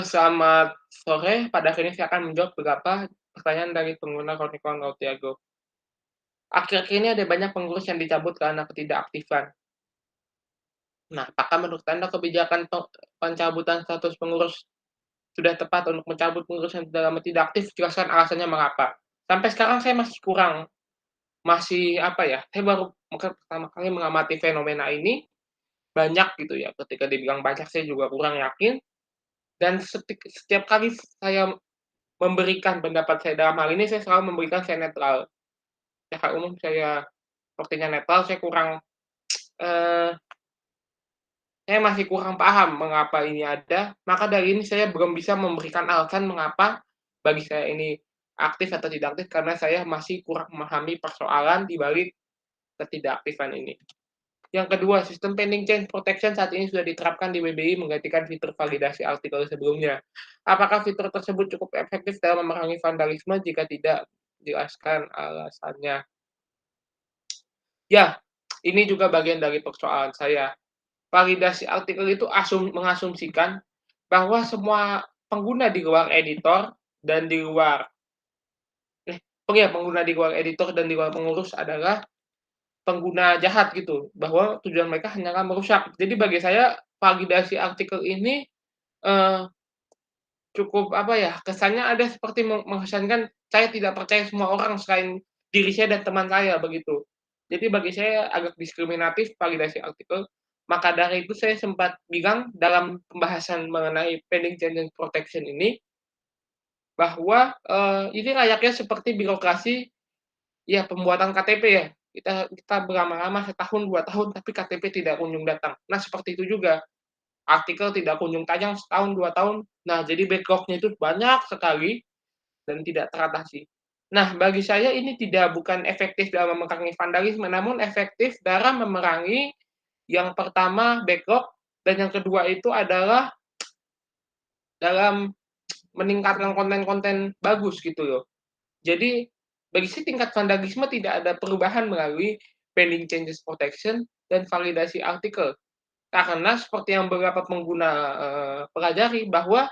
Selamat sore, pada akhirnya saya akan menjawab beberapa pertanyaan dari pengguna Chronicle Tiago. Akhir-akhir ini ada banyak pengurus yang dicabut karena ketidakaktifan. Nah, apakah menurut Anda kebijakan pencabutan status pengurus sudah tepat untuk mencabut pengurus yang sudah lama tidak aktif? Jelaskan alasannya mengapa. Sampai sekarang saya masih kurang, masih apa ya, saya baru mungkin pertama kali mengamati fenomena ini, banyak gitu ya, ketika dibilang banyak saya juga kurang yakin, dan setiap kali saya memberikan pendapat saya dalam hal ini, saya selalu memberikan saya netral. Secara umum saya sepertinya netral, saya masih kurang paham mengapa ini ada, maka dari ini saya belum bisa memberikan alasan mengapa bagi saya ini aktif atau tidak aktif, karena saya masih kurang memahami persoalan di balik ketidakaktifan ini. Yang kedua, sistem pending change protection saat ini sudah diterapkan di BBI menggantikan fitur validasi artikel sebelumnya. Apakah fitur tersebut cukup efektif dalam memerangi vandalisme? Jika tidak, jelaskan alasannya. Ya, ini juga bagian dari persoalan saya. Validasi artikel itu mengasumsikan bahwa semua pengguna di luar editor dan di luar pengguna di luar editor dan di luar pengurus adalah pengguna jahat gitu, bahwa tujuan mereka hanyalah merusak. Jadi bagi saya validasi artikel ini, eee, cukup apa ya, kesannya ada seperti mengesankan saya tidak percaya semua orang selain diri saya dan teman saya, begitu. Jadi bagi saya agak diskriminatif validasi artikel, maka dari itu saya sempat bilang dalam pembahasan mengenai pending change protection ini, bahwa, ini layaknya seperti birokrasi, ya pembuatan KTP ya. Kita kita berlama-lama setahun, 2 tahun, tapi KTP tidak kunjung datang. Nah seperti itu juga, artikel tidak kunjung tayang setahun, 2 tahun. Nah jadi backlog-nya itu banyak sekali dan tidak teratasi. Nah bagi saya ini bukan efektif dalam memerangi vandalisme, namun efektif dalam memerangi yang pertama backlog, dan yang kedua itu adalah dalam meningkatkan konten-konten bagus gitu loh. Jadi, bagi saya tingkat vandalisme tidak ada perubahan melalui pending changes protection dan validasi artikel. Karena seperti yang beberapa pengguna, pelajari bahwa,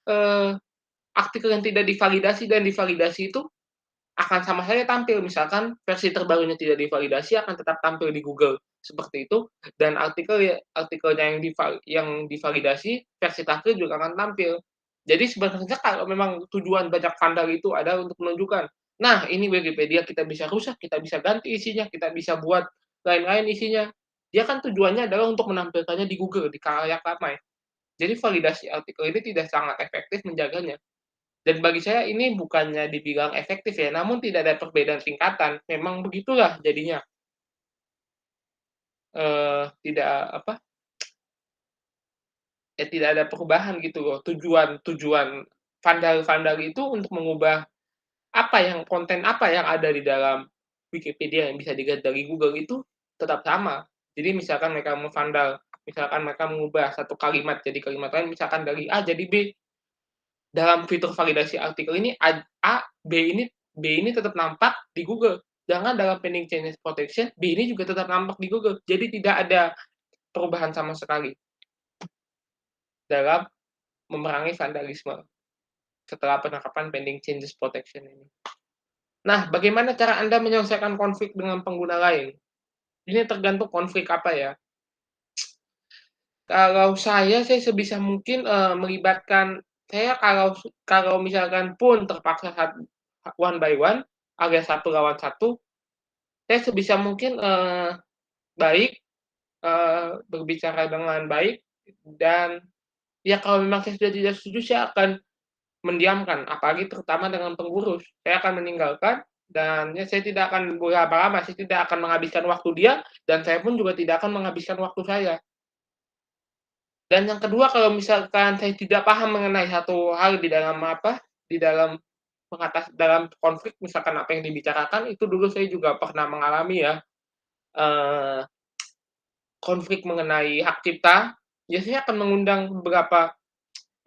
eee, artikel yang tidak divalidasi dan divalidasi itu akan sama saja tampil. Misalkan versi terbarunya tidak divalidasi akan tetap tampil di Google, seperti itu, dan artikelnya yang divalidasi, versi terakhir juga akan tampil. Jadi sebenarnya kalau memang tujuan banyak vandal itu adalah untuk menunjukkan, "Nah, ini Wikipedia kita bisa rusak, kita bisa ganti isinya, kita bisa buat lain-lain isinya." Dia kan tujuannya adalah untuk menampilkannya di Google, di khalayak ramai. Jadi validasi artikel ini tidak sangat efektif menjaganya. Dan bagi saya ini bukannya dibilang efektif ya, namun tidak ada perbedaan tingkatan, memang begitulah jadinya, tidak apa, ya tidak ada perubahan gitu loh. Tujuan tujuan vandal-vandal itu untuk mengubah konten apa yang ada di dalam Wikipedia yang bisa dilihat dari Google itu tetap sama. Jadi misalkan mereka memvandal, misalkan mereka mengubah satu kalimat jadi kalimat lain, misalkan dari A jadi B. Dalam fitur validasi artikel ini B ini tetap nampak di Google, sedangkan dalam pending changes protection, B ini juga tetap nampak di Google. Jadi tidak ada perubahan sama sekali dalam memerangi vandalisme setelah penerapan pending changes protection ini. Nah, bagaimana cara Anda menyelesaikan konflik dengan pengguna lain? Ini tergantung konflik apa ya. Kalau saya sebisa mungkin, melibatkan saya kalau misalkan pun terpaksa one by one, alias satu lawan satu, saya sebisa mungkin, baik, berbicara dengan baik, dan ya kalau memang saya sudah tidak setuju, saya akan mendiamkan, apalagi terutama dengan pengurus. Saya akan meninggalkan, dan ya saya tidak akan berlama-lama, saya tidak akan menghabiskan waktu dia, dan saya pun juga tidak akan menghabiskan waktu saya. Dan yang kedua, kalau misalkan saya tidak paham mengenai satu hal di dalam di dalam dalam konflik, misalkan apa yang dibicarakan, itu dulu saya juga pernah mengalami ya, eee, konflik mengenai hak cipta, biasanya akan mengundang beberapa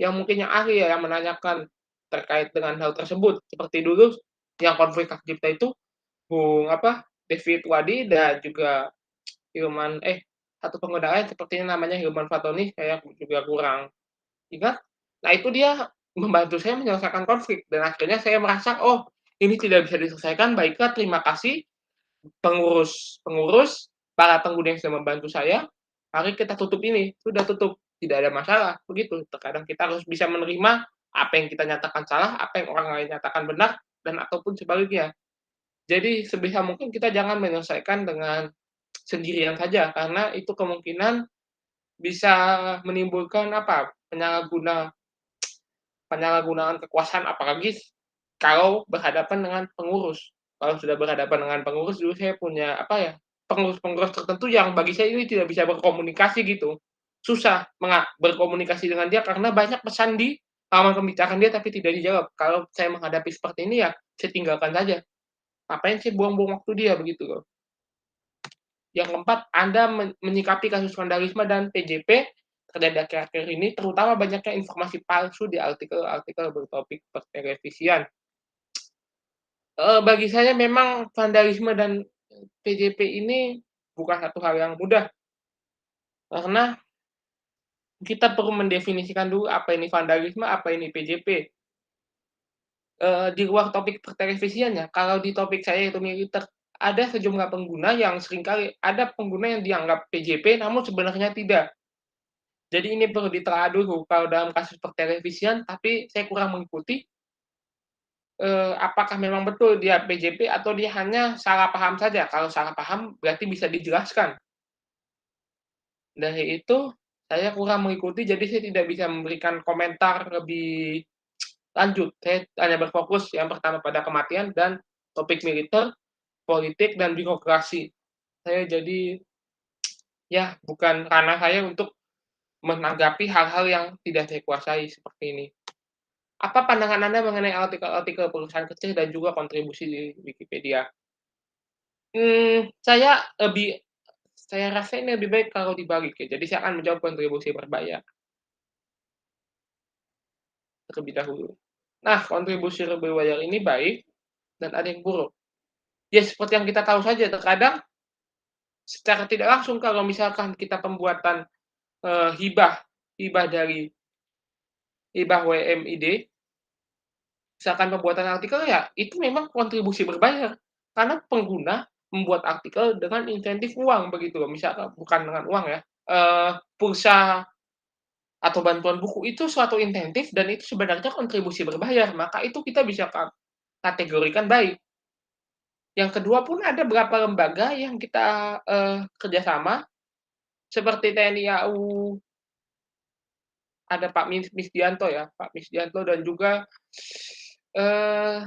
yang mungkin yang ahli ya, yang menanyakan terkait dengan hal tersebut. Seperti dulu yang konflik hak cipta itu David Wadi dan juga Hilman satu pengguna lain sepertinya namanya Hilman Fatoni, saya juga kurang ingat. Nah, itu dia membantu saya menyelesaikan konflik dan akhirnya saya merasa, "Oh, ini tidak bisa diselesaikan, baiklah terima kasih pengurus, para pengguna yang sudah membantu saya, mari kita tutup ini." Sudah tutup, tidak ada masalah, begitu. Terkadang kita harus bisa menerima apa yang kita nyatakan salah, apa yang orang lain nyatakan benar, dan ataupun sebaliknya. Jadi sebisa mungkin kita jangan menyelesaikan dengan sendirian saja, karena itu kemungkinan bisa menimbulkan apa, penyalahgunaan kekuasaan, apalagi kalau berhadapan dengan pengurus. Kalau sudah berhadapan dengan pengurus, dulu saya punya apa ya, pengurus-pengurus tertentu yang bagi saya ini tidak bisa berkomunikasi gitu. Susah berkomunikasi dengan dia karena banyak pesan di halaman pembicaraan dia tapi tidak dijawab. Kalau saya menghadapi seperti ini ya, saya tinggalkan saja. Ngapain sih buang-buang waktu dia, begitu loh. Yang keempat, Anda menyikapi kasus vandalisme dan PJP terjadi akhir-akhir ini, terutama banyaknya informasi palsu di artikel-artikel bertopik pertelevisian. Bagi saya memang vandalisme dan PJP ini bukan satu hal yang mudah, karena kita perlu mendefinisikan dulu apa ini vandalisme, apa ini PJP. Di luar topik pertelevisian ya, kalau di topik saya itu militer, ada sejumlah pengguna yang seringkali ada pengguna yang dianggap PJP namun sebenarnya tidak. Jadi ini perlu ditelaah dulu kalau dalam kasus pertelevisian, tapi saya kurang mengikuti, apakah memang betul dia PJP atau dia hanya salah paham saja. Kalau salah paham berarti bisa dijelaskan. Dari itu, saya kurang mengikuti, jadi saya tidak bisa memberikan komentar lebih lanjut. Saya hanya berfokus yang pertama pada kematian dan topik militer, politik, dan birokrasi. Saya jadi, ya bukan ranah saya untuk menanggapi hal-hal yang tidak saya kuasai seperti ini. Apa pandangan Anda mengenai artikel-artikel perusahaan kecil dan juga kontribusi di Wikipedia? Lebih saya rasa ini lebih baik kalau dibalik ya, jadi saya akan menjawab kontribusi berbayar terlebih dahulu. Nah, kontribusi berbayar ini baik dan ada yang buruk. Ya seperti yang kita tahu saja terkadang secara tidak langsung kalau misalkan kita pembuatan, hibah hibah dari hibah WMID, misalkan pembuatan artikel ya itu memang kontribusi berbayar. Karena pengguna membuat artikel dengan insentif uang begitu loh, misalkan bukan dengan uang ya, pulsa atau bantuan buku itu suatu insentif dan itu sebenarnya kontribusi berbayar, maka itu kita bisa kategorikan baik. Yang kedua pun ada beberapa lembaga yang kita, kerjasama seperti TNI AU, ada Pak Misdianto ya, Pak Misdianto dan juga, eee,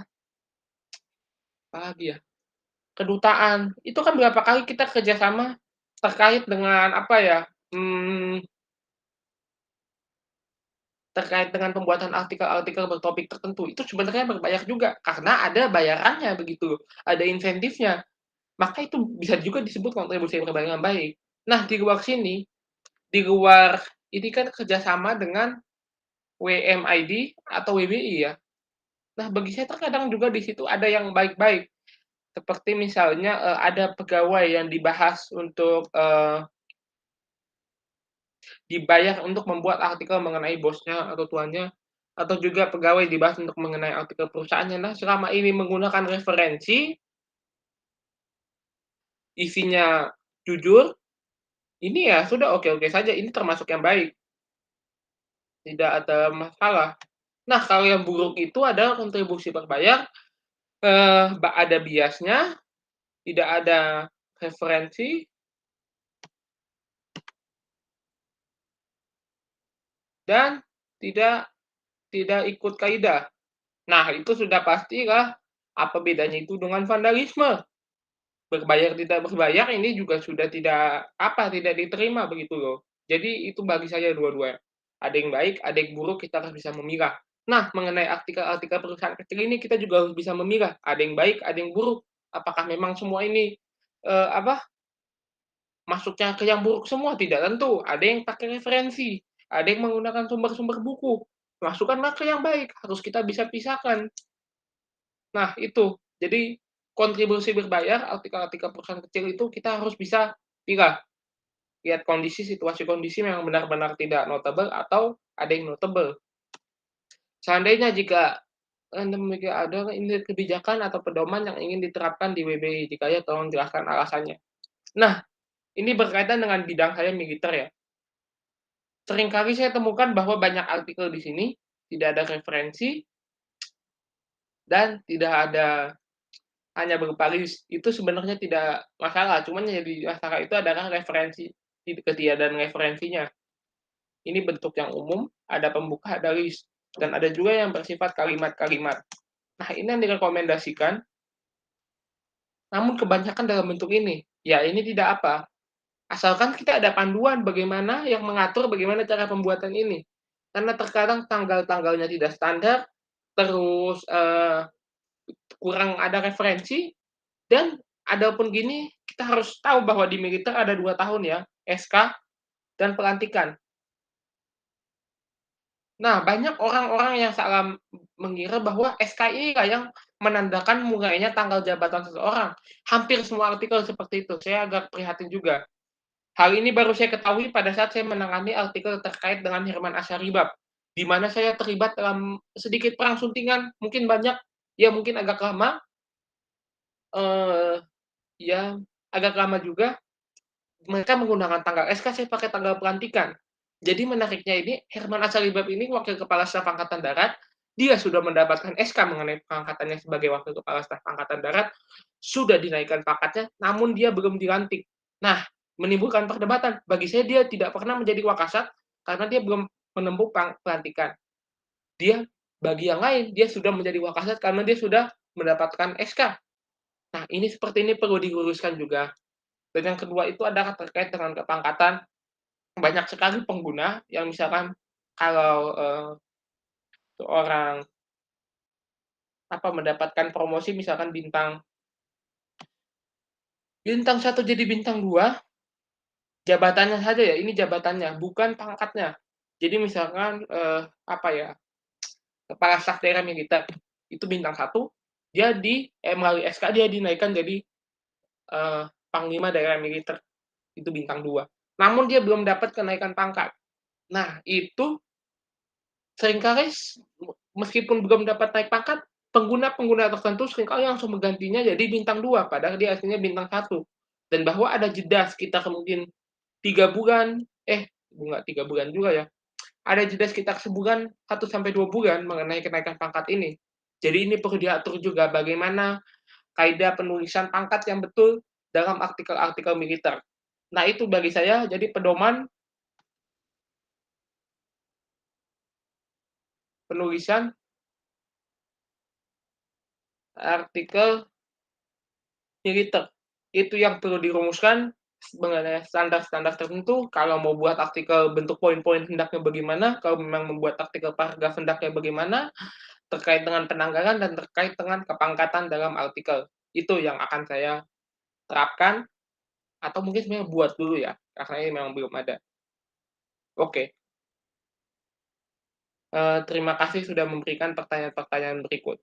apalagi ya, kedutaan. Itu kan berapa kali kita kerjasama terkait dengan apa ya, mmm, terkait dengan pembuatan artikel-artikel bertopik tertentu, itu sebenarnya berbayar juga, karena ada bayarannya begitu, ada insentifnya, maka itu bisa juga disebut kontribusi berbayar yang baik. Nah, di luar sini, di luar ini kan kerjasama dengan WMID atau WBI ya. Nah, bagi saya terkadang juga di situ ada yang baik-baik, seperti misalnya, ada pegawai yang dibahas untuk, dibayar untuk membuat artikel mengenai bosnya atau tuannya, atau juga pegawai dibahas untuk mengenai artikel perusahaannya. Nah, selama ini menggunakan referensi, isinya jujur, ini ya sudah oke-oke saja, ini termasuk yang baik, tidak ada masalah. Nah, kalau yang buruk itu adalah kontribusi berbayar, ada biasnya, tidak ada referensi, dan tidak tidak ikut kaidah. Nah, itu sudah pastilah apa bedanya itu dengan vandalisme. Berbayar tidak berbayar ini juga sudah tidak apa, tidak diterima begitu loh. Jadi itu bagi saya dua-dua. Ada yang baik, ada yang buruk, kita harus bisa memilah. Nah, mengenai artikel-artikel perusahaan kecil ini kita juga harus bisa memilah, ada yang baik, ada yang buruk. Apakah memang semua ini, apa, masuknya ke yang buruk semua? Tidak tentu, ada yang pakai referensi, ada yang menggunakan sumber-sumber buku. Masukkanlah ke yang baik, harus kita bisa pisahkan. Nah itu, jadi kontribusi berbayar, artikel-artikel perusahaan kecil itu kita harus bisa pilah, lihat kondisi, situasi kondisi yang benar-benar tidak notable atau ada yang notable. Seandainya jika Anda memiliki ada ini kebijakan atau pedoman yang ingin diterapkan di WBI, jika ya tolong jelaskan alasannya. Nah, ini berkaitan dengan bidang saya militer ya. Seringkali saya temukan bahwa banyak artikel di sini, tidak ada referensi, dan tidak ada hanya berupa list. Itu sebenarnya tidak masalah, cuman yang jadi masalah itu adalah referensi, ketiadaan referensinya. Ini bentuk yang umum, ada pembuka, ada list, dan ada juga yang bersifat kalimat-kalimat. Nah, ini yang direkomendasikan, namun kebanyakan dalam bentuk ini. Ya, ini tidak apa, asalkan kita ada panduan bagaimana yang mengatur bagaimana cara pembuatan ini. Karena terkadang tanggal-tanggalnya tidak standar, terus, kurang ada referensi, dan adapun gini, kita harus tahu bahwa di militer ada 2 tahun ya, SK dan pelantikan. Nah, banyak orang-orang yang salah mengira bahwa SK inilah yang menandakan mulainya tanggal jabatan seseorang. Hampir semua artikel seperti itu, saya agak prihatin juga. Hal ini baru saya ketahui pada saat saya menangani artikel terkait dengan Herman Asyaribab, di mana saya terlibat dalam sedikit perang suntingan, mungkin banyak, ya mungkin agak lama, eee, ya agak lama juga. Mereka menggunakan tanggal SK, saya pakai tanggal pelantikan. Jadi menariknya ini, Herman Asyaribab ini Wakil Kepala Staf Angkatan Darat, dia sudah mendapatkan SK mengenai pengangkatannya sebagai Wakil Kepala Staf Angkatan Darat, sudah dinaikkan pangkatnya, namun dia belum dilantik. Nah, menimbulkan perdebatan. Bagi saya dia tidak pernah menjadi Wakasat, karena dia belum menempuh pelantikan. Dia bagi yang lain, dia sudah menjadi Wakasat karena dia sudah mendapatkan SK. Nah, ini seperti ini perlu diluruskan juga. Dan yang kedua itu adalah terkait dengan kepangkatan. Banyak sekali pengguna yang misalkan kalau, seorang mendapatkan promosi misalkan bintang bintang 1 jadi bintang 2, jabatannya saja ya, ini jabatannya, bukan pangkatnya. Jadi misalkan, kepala staf daerah militer, itu bintang 1, dia melalui SK dia dinaikkan jadi, panglima daerah militer, itu bintang 2. Namun dia belum dapat kenaikan pangkat. Nah, itu seringkali meskipun belum dapat naik pangkat, pengguna-pengguna tertentu seringkali langsung menggantinya jadi bintang 2, padahal dia aslinya bintang 1. Dan bahwa ada jeda sekitar mungkin 3 bulan, enggak 3 bulan juga ya, ada jeda sekitar sebulan, 1 sampai 2 bulan mengenai kenaikan pangkat ini. Jadi ini perlu diatur juga bagaimana kaidah penulisan pangkat yang betul dalam artikel-artikel militer. Nah, itu bagi saya jadi pedoman penulisan artikel militer. Itu yang perlu dirumuskan mengenai standar-standar tertentu, kalau mau buat artikel bentuk poin-poin hendaknya bagaimana, kalau memang membuat artikel paragraf hendaknya bagaimana, terkait dengan penanggalan dan terkait dengan kepangkatan dalam artikel. Itu yang akan saya terapkan atau mungkin sebenarnya buat dulu ya, karena ini memang belum ada. Oke, terima kasih sudah memberikan pertanyaan-pertanyaan berikut.